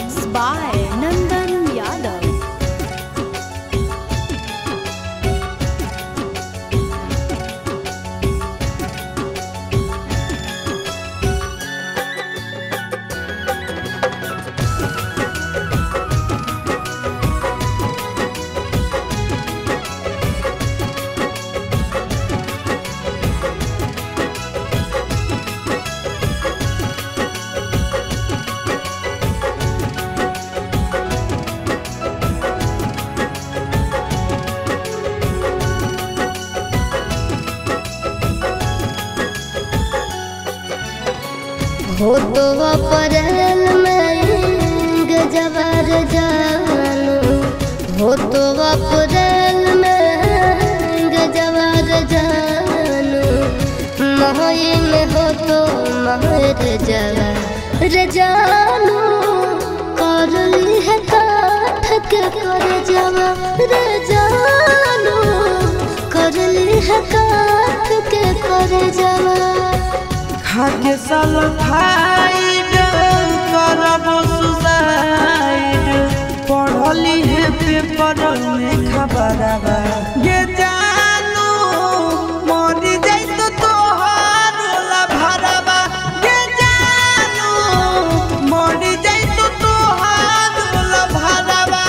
Mixed by Nandan Yadav. हो तो अप्रैल में गजबर जानू, हो तो अप्रैल में गजबर जानू, मई में हो तो महर जवर जानू, कर ली है काठ के कर जवर जानू, कर ली है काठ के कर जवर। खाके सल्फाइड करबो सुसाइड, पढ़ली है पेपर में खबरवा ये जानू, मरी जाई तो तोहार भरवा ये जानू, मरी जाई तो तोहार भरवा।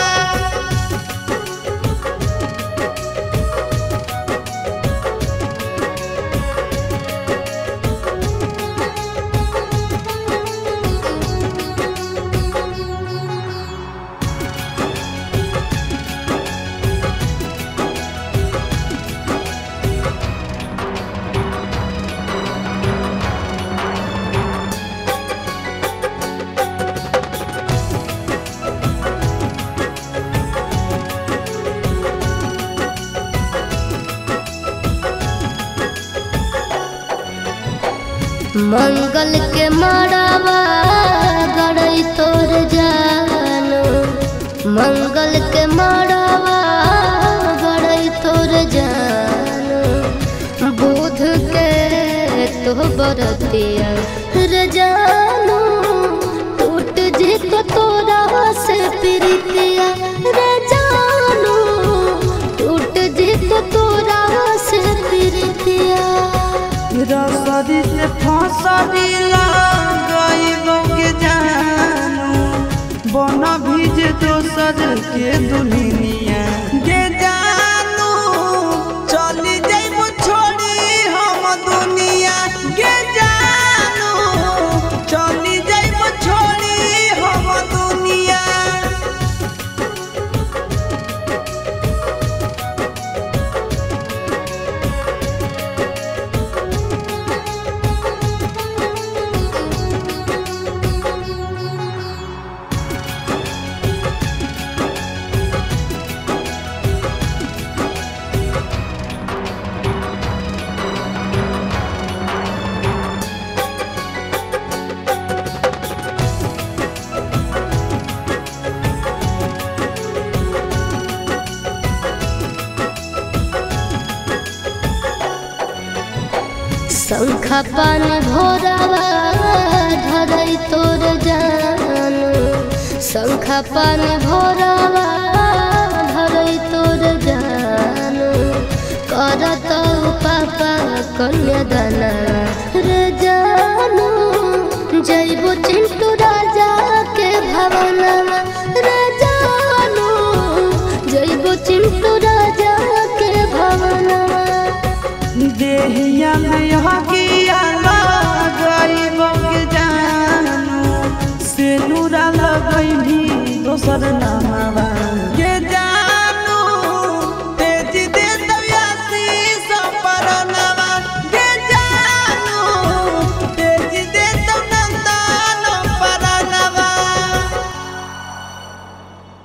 मंगल के मड़ावा गड़ई तोर जानू, मंगल के मड़ावा गड़ई तोर जानू, बुध के तो बरतिया रे जानू, टूट जी तो तोरा से प्रीतिया रे जानू, टूट जी तो तोरा से प्रीतिया। रसरी से फसरी लगाइबो के जानू, बना भीज दोसर के दुनिया के जानू, चली जाइबो छोड़ी हम दुनिया के जानू, चली जाइबो छोड़ी हम दुनिया। शंखा पानी भोरावा धरई तोर जानू, शंखा पानी भोरावा धरई तोर जानू, करत पापा कन्यादाना रे जानू, जइबो चिंटू राजा के भवनवा रे जानू, जइबो चिंटू राजा के भवनवा। देहिया में हकिया लगाइबो के जानू, से नूरा लगैनी दोसर नाम